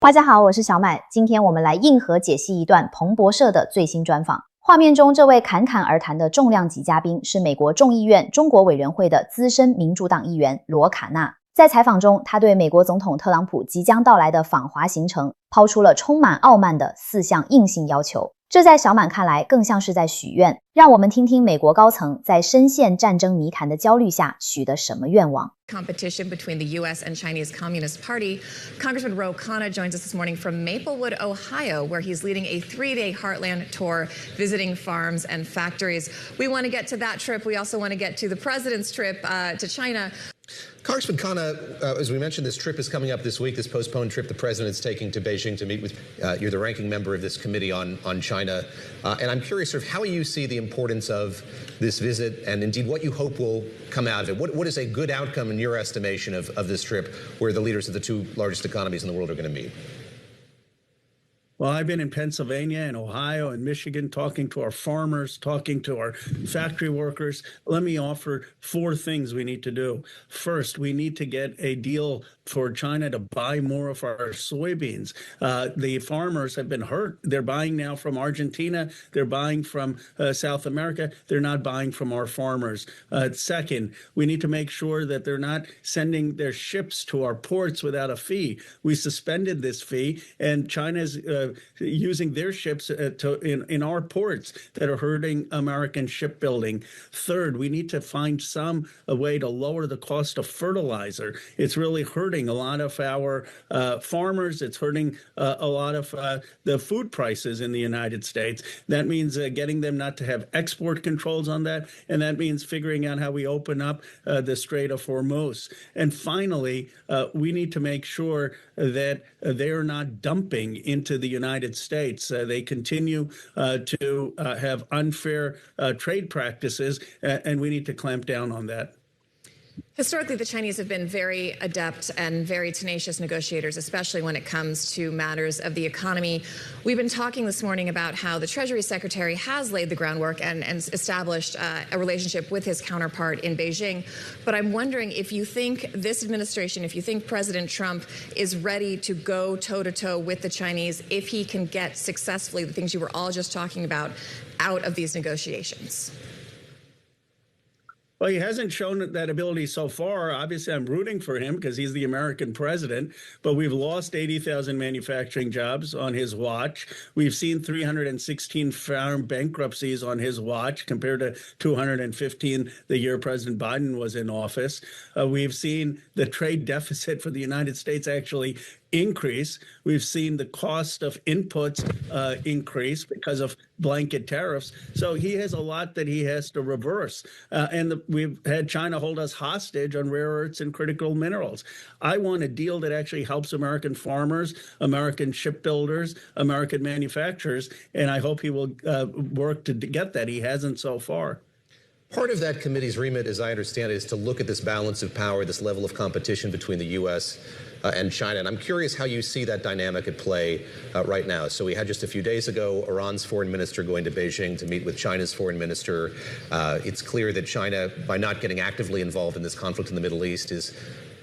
大家好，我是小满，今天我们来硬核解析一段彭博社的最新专访。画面中这位侃侃而谈的重量级嘉宾是美国众议院中国委员会的资深民主党议员罗卡纳。在采访中，他对美国总统特朗普即将到来的访华行程抛出了充满傲慢的4项硬性要求。这在小满看来更像是在许愿，让我们听听美国高层在深陷战争泥潭的焦虑下许的什么愿望。Competition between the U.S. and Chinese Communist Party. Congressman Ro Khanna joins us this morning from Maplewood, Ohio, where he's leading a 3-day Heartland tour, visiting farms and factories. We want to get to that trip. We also want to get to the president's trip to China. Congressman Khanna, as we mentioned, this trip is coming up this week, this postponed trip the president's taking to Beijing to meet with, you're the ranking member of this committee on China. And I'm curious sort of how you see the importance of this visit and indeed what you hope will come out of it. What is a good outcome in your estimation of this trip where the leaders of the two largest economies in the world are going to meet? Well, I've been in Pennsylvania and Ohio and Michigan talking to our farmers, talking to our factory workers. Let me offer 4 things we need to do. First, we need to get a deal for China to buy more of our soybeans. The farmers have been hurt. They're buying now from Argentina. They're buying from South America. They're not buying from our farmers. Second, we need to make sure that they're not sending their ships to our ports without a fee. We suspended this fee, and China's using their ships in our ports that are hurting American shipbuilding. Third, we need to find a way to lower the cost of fertilizer. It's really hurting a lot of our farmers. It's hurting a lot of the food prices in the United States. That means getting them not to have export controls on that, and that means figuring out how we open up the Strait of Hormuz. And finally, we need to make sure that they're not dumping into the United States. They continue to have unfair trade practices, and we need to clamp down on that. Historically, the Chinese have been very adept and very tenacious negotiators, especially when it comes to matters of the economy. We've been talking this morning about how the Treasury Secretary has laid the groundwork and established a relationship with his counterpart in Beijing. But I'm wondering if you think this administration, if you think President Trump is ready to go toe-to-toe with the Chinese, if he can get successfully the things you were all just talking about out of these negotiations. Well, he hasn't shown that ability so far. Obviously, I'm rooting for him because he's the American president, but we've lost 80,000 manufacturing jobs on his watch. We've seen 316 farm bankruptcies on his watch compared to 215 the year President Biden was in office. We've seen the trade deficit for the United States actually increase. We've seen the cost of inputs increase because of blanket tariffs. So he has a lot that he has to reverse. We've had China hold us hostage on rare earths and critical minerals. I want a deal that actually helps American farmers, American shipbuilders, American manufacturers, and I hope he will work to get that. He hasn't so far. Part of that committee's remit, as I understand it, is to look at this balance of power, this level of competition between the U.S. And China. And I'm curious how you see that dynamic at play right now. So we had just a few days ago Iran's foreign minister going to Beijing to meet with China's foreign minister. It's clear that China, by not getting actively involved in this conflict in the Middle East, is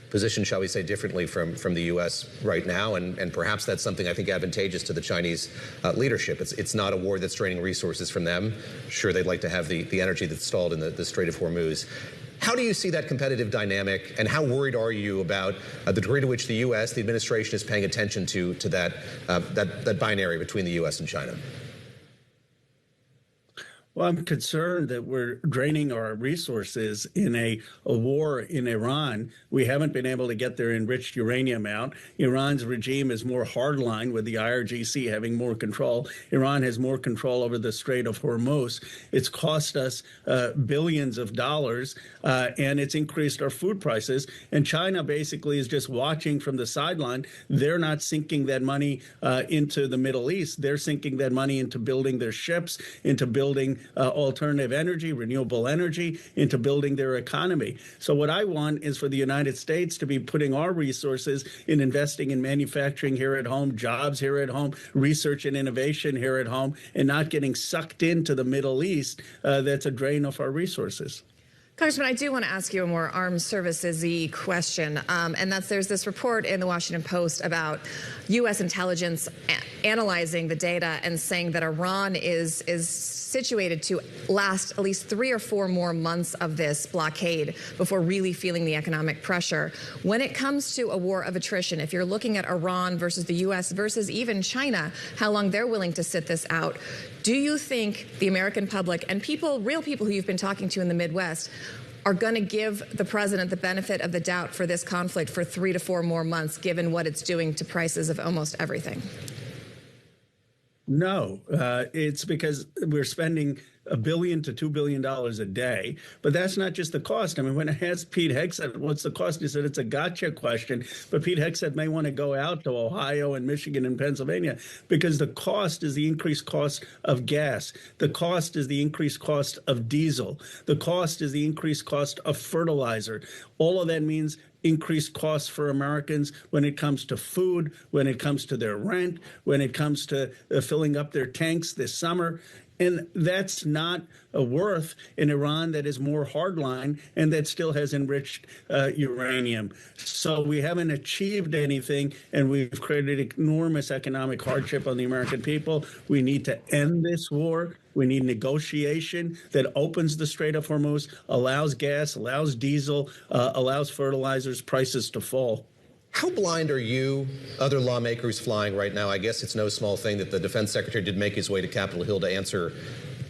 positioned, shall we say, differently from the U.S. right now, and perhaps that's something I think advantageous to the Chinese leadership. It's not a war that's draining resources from them. Sure, they'd like to have the energy that's stalled in the Strait of Hormuz. How do you see that competitive dynamic, and how worried are you about the degree to which the U.S., the administration, is paying attention to that binary between the U.S. and China? Well, I'm concerned that we're draining our resources in a war in Iran. We haven't been able to get their enriched uranium out. Iran's regime is more hardline, with the IRGC having more control. Iran has more control over the Strait of Hormuz. It's cost us billions of dollars, and it's increased our food prices. And China basically is just watching from the sideline. They're not sinking that money into the Middle East. They're sinking that money into building their ships, into building alternative energy, renewable energy, into building their economy. So what I want is for the United States to be putting our resources in investing in manufacturing here at home, jobs here at home, research and innovation here at home, and not getting sucked into the Middle East. That's a drain of our resources. Congressman, I do want to ask you a more armed services-y question, and that's there's this report in the Washington Post about U.S. intelligence analyzing the data and saying that Iran is situated to last at least 3 or 4 more months of this blockade before really feeling the economic pressure. When it comes to a war of attrition, if you're looking at Iran versus the U.S. versus even China, how long they're willing to sit this out, do you think the American public and people, real people who you've been talking to in the Midwest, are going to give the president the benefit of the doubt for this conflict for 3 to 4 more months, given what it's doing to prices of almost everything? No, it's because we're spending $1 billion to $2 billion a day. But that's not just the cost. I mean, when I asked Pete Hegseth, what's the cost? He said it's a gotcha question. But Pete Hegseth may want to go out to Ohio and Michigan and Pennsylvania because the cost is the increased cost of gas. The cost is the increased cost of diesel. The cost is the increased cost of fertilizer. All of that means increased costs for Americans when it comes to food, when it comes to their rent, when it comes to filling up their tanks this summer. And that's not a worth in Iran that is more hardline and that still has enriched uranium. So we haven't achieved anything, and we've created enormous economic hardship on the American people. We need to end this war. We need negotiation that opens the Strait of Hormuz, allows gas, allows diesel, allows fertilizers prices to fall. How blind are you, other lawmakers flying right now? I guess it's no small thing that the defense secretary did make his way to Capitol Hill to answer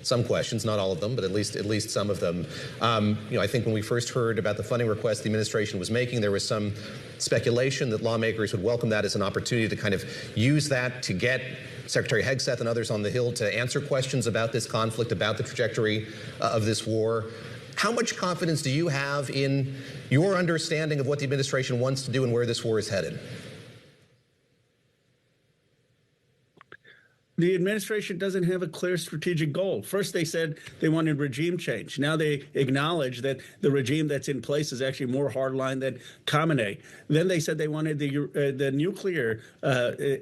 some questions, not all of them, but at least some of them. I think when we first heard about the funding request the administration was making, there was some speculation that lawmakers would welcome that as an opportunity to kind of use that to get Secretary Hegseth and others on the Hill to answer questions about this conflict, about the trajectory of this war. How much confidence do you have in your understanding of what the administration wants to do and where this war is headed? The administration doesn't have a clear strategic goal. First, they said they wanted regime change. Now they acknowledge that the regime that's in place is actually more hardline than Khamenei. Then they said they wanted the nuclear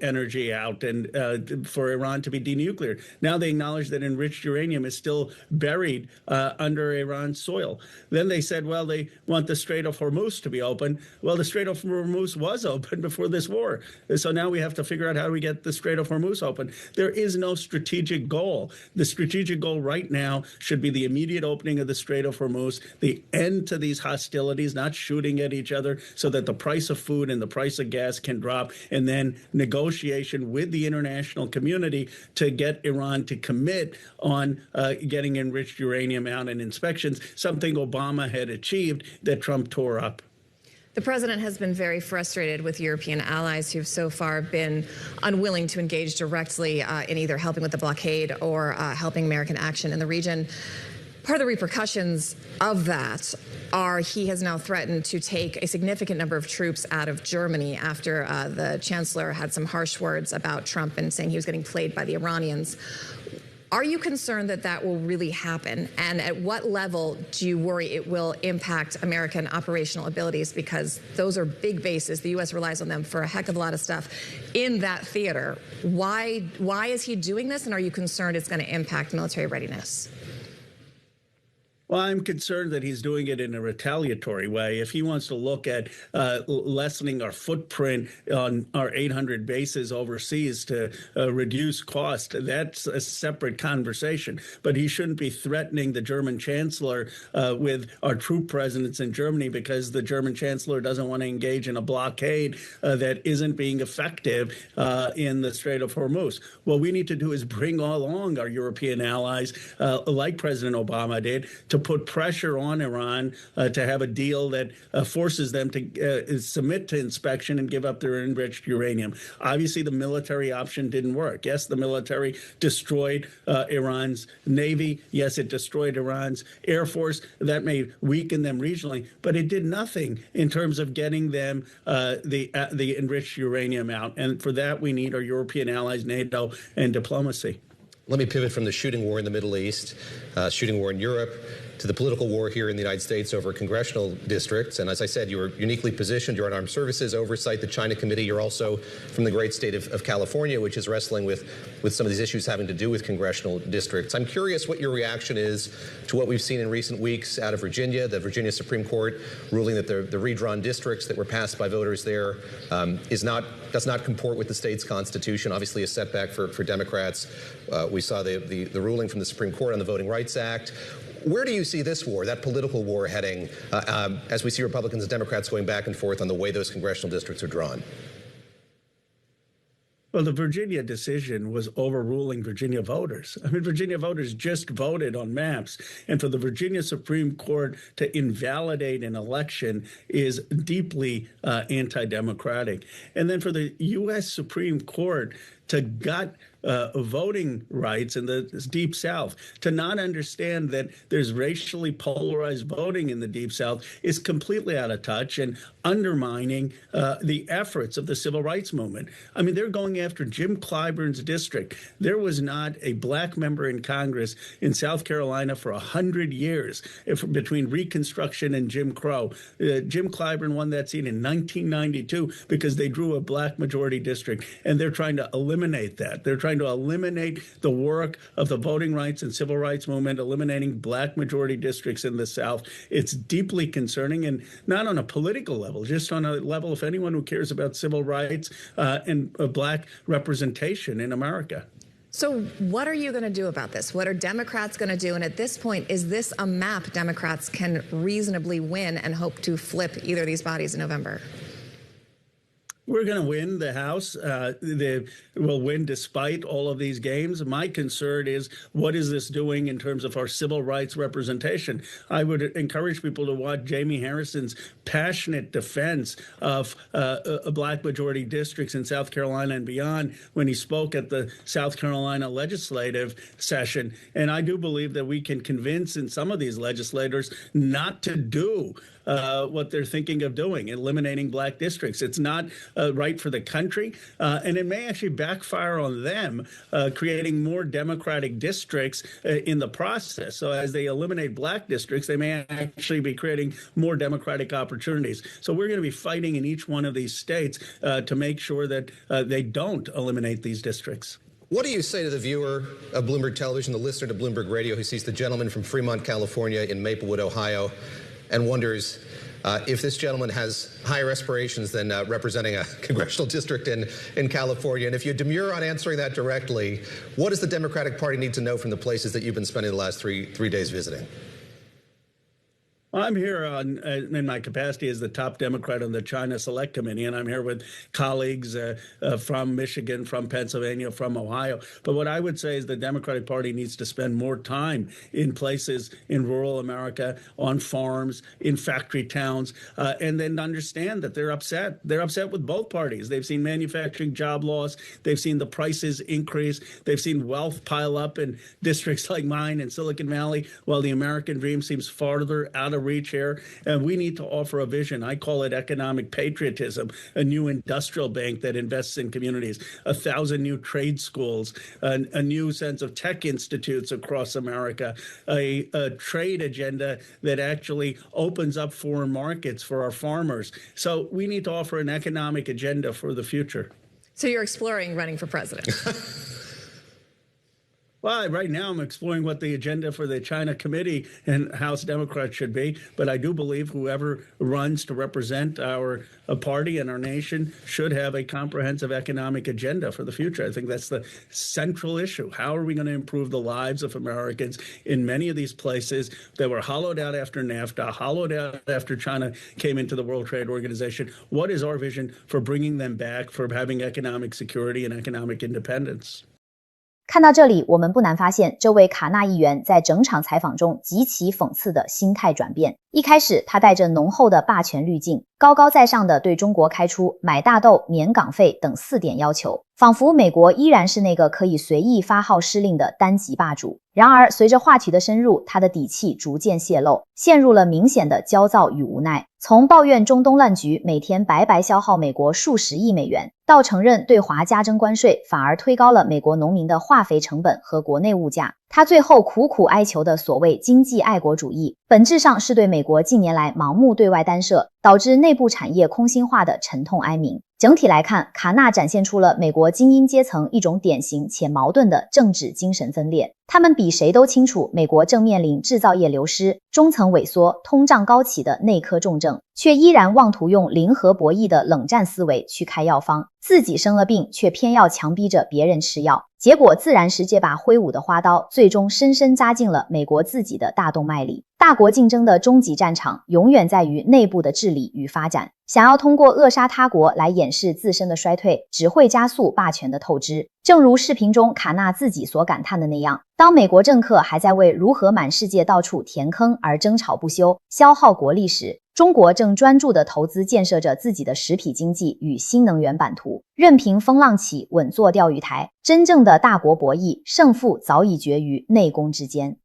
energy out and for Iran to be denucleared. Now they acknowledge that enriched uranium is still buried under Iran's soil. Then they said, well, they want the Strait of Hormuz to be open. Well, the Strait of Hormuz was open before this war. So now we have to figure out how do we get the Strait of Hormuz open. There is no strategic goal. The strategic goal right now should be the immediate opening of the Strait of Hormuz, the end to these hostilities, not shooting at each other, so that the price of food and the price of gas can drop, and then negotiation with the international community to get Iran to commit on getting enriched uranium out and inspections, something Obama had achieved that Trump tore up. The president has been very frustrated with European allies who've so far been unwilling to engage directly in either helping with the blockade or helping American action in the region. Part of the repercussions of that are he has now threatened to take a significant number of troops out of Germany after the chancellor had some harsh words about Trump and saying he was getting played by the Iranians. Are you concerned that that will really happen? And at what level do you worry it will impact American operational abilities? Because those are big bases. The U.S. relies on them for a heck of a lot of stuff in that theater. Why is he doing this? And are you concerned it's going to impact military readiness? Well, I'm concerned that he's doing it in a retaliatory way. If he wants to look at lessening our footprint on our 800 bases overseas to reduce cost, that's a separate conversation. But he shouldn't be threatening the German chancellor with our troop presence in Germany because the German chancellor doesn't want to engage in a blockade that isn't being effective in the Strait of Hormuz. What we need to do is bring along our European allies, like President Obama did, to put pressure on Iran to have a deal that forces them to submit to inspection and give up their enriched uranium. Obviously, the military option didn't work. Yes, the military destroyed Iran's navy. Yes, it destroyed Iran's air force. That may weaken them regionally, but it did nothing in terms of getting them the enriched uranium out. And for that, we need our European allies, NATO, and diplomacy. Let me pivot from the shooting war in the Middle East, shooting war in Europe, to the political war here in the United States over congressional districts. And as I said, you are uniquely positioned. You're on Armed Services Oversight, the China Committee. You're also from the great state of California, which is wrestling with some of these issues having to do with congressional districts. I'm curious what your reaction is to what we've seen in recent weeks out of Virginia, the Virginia Supreme Court ruling that the redrawn districts that were passed by voters there does not comport with the state's constitution, obviously a setback for Democrats. We saw the ruling from the Supreme Court on the Voting Rights Act. Where do you see this war, that political war, heading as we see Republicans and Democrats going back and forth on the way those congressional districts are drawn? Well, the Virginia decision was overruling Virginia voters. I mean, Virginia voters just voted on maps. And for the Virginia Supreme Court to invalidate an election is deeply anti-democratic. And then for the U.S. Supreme Court to gut voting rights in the Deep South, to not understand that there's racially polarized voting in the Deep South is completely out of touch and undermining the efforts of the civil rights movement. I mean, they're going after Jim Clyburn's district. There was not a black member in Congress in South Carolina for 100 years between Reconstruction and Jim Crow. Jim Clyburn won that seat in 1992 because they drew a black majority district, and they're trying to eliminate that. They're trying to eliminate the work of the voting rights and civil rights movement, eliminating black majority districts in the South. It's deeply concerning, and not on a political level, just on a level of anyone who cares about civil rights and black representation in America. So what are you going to do about this? What are Democrats going to do? And at this point, is this a map Democrats can reasonably win and hope to flip either of these bodies in November? We're going to win the House. They will win despite all of these games. My concern is, what is this doing in terms of our civil rights representation? I would encourage people to watch Jamie Harrison's passionate defense of black majority districts in South Carolina and beyond when he spoke at the South Carolina legislative session. And I do believe that we can convince in some of these legislators not to do what they're thinking of doing, eliminating black districts. It's not right for the country, and it may actually backfire on them, creating more Democratic districts in the process. So as they eliminate black districts, they may actually be creating more Democratic opportunities. So we're going to be fighting in each one of these states to make sure that they don't eliminate these districts. What do you say to the viewer of Bloomberg Television, the listener to Bloomberg Radio, who sees the gentleman from Fremont, California, in Maplewood, Ohio, and wonders if this gentleman has higher aspirations than representing a congressional district in California? And if you demur on answering that directly, what does the Democratic Party need to know from the places that you've been spending the last three days visiting? Well, I'm here in my capacity as the top Democrat on the China Select Committee, and I'm here with colleagues from Michigan, from Pennsylvania, from Ohio. But what I would say is the Democratic Party needs to spend more time in places in rural America, on farms, in factory towns, and then understand that they're upset. They're upset with both parties. They've seen manufacturing job loss. They've seen the prices increase. They've seen wealth pile up in districts like mine in Silicon Valley, while the American dream seems farther out of reach here. And we need to offer a vision. I call it economic patriotism, a new industrial bank that invests in communities, 1,000 new trade schools, a new sense of tech institutes across America, a trade agenda that actually opens up foreign markets for our farmers. So we need to offer an economic agenda for the future. So you're exploring running for president? Well, right now I'm exploring what the agenda for the China Committee and House Democrats should be. But I do believe whoever runs to represent our party and our nation should have a comprehensive economic agenda for the future. I think that's the central issue. How are we going to improve the lives of Americans in many of these places that were hollowed out after NAFTA, hollowed out after China came into the World Trade Organization? What is our vision for bringing them back, for having economic security and economic independence? 看到这里，我们不难发现，这位卡纳议员在整场采访中极其讽刺的心态转变。一开始，他带着浓厚的霸权滤镜，高高在上的对中国开出买大豆、免港费等4点要求，仿佛美国依然是那个可以随意发号施令的单极霸主。然而，随着话题的深入，他的底气逐渐泄露，陷入了明显的焦躁与无奈。从抱怨中东乱局每天白白消耗美国数十亿美元，到承认对华加征关税反而推高了美国农民的化肥成本和国内物价，他最后苦苦哀求的所谓经济爱国主义，本质上是对美国近年来盲目对外干涉，导致内部产业空心化的沉痛哀鸣。整体来看，卡纳展现出了美国精英阶层一种典型且矛盾的政治精神分裂。他们比谁都清楚，美国正面临制造业流失、中层萎缩、通胀高企的内科重症，却依然妄图用零和博弈的冷战思维去开药方，自己生了病却偏要强逼着别人吃药，结果自然是这把挥舞的花刀最终深深扎进了美国自己的大动脉里。大国竞争的终极战场永远在于内部的治理与发展，想要通过扼杀他国来掩饰自身的衰退，只会加速霸权的透支。正如视频中卡纳自己所感叹的那样，当美国政客还在为如何满世界到处填坑而争吵不休，消耗国力时，中国正专注地投资建设着自己的实体经济与新能源版图，任凭风浪起，稳坐钓鱼台。真正的大国博弈，胜负早已决于内功之间。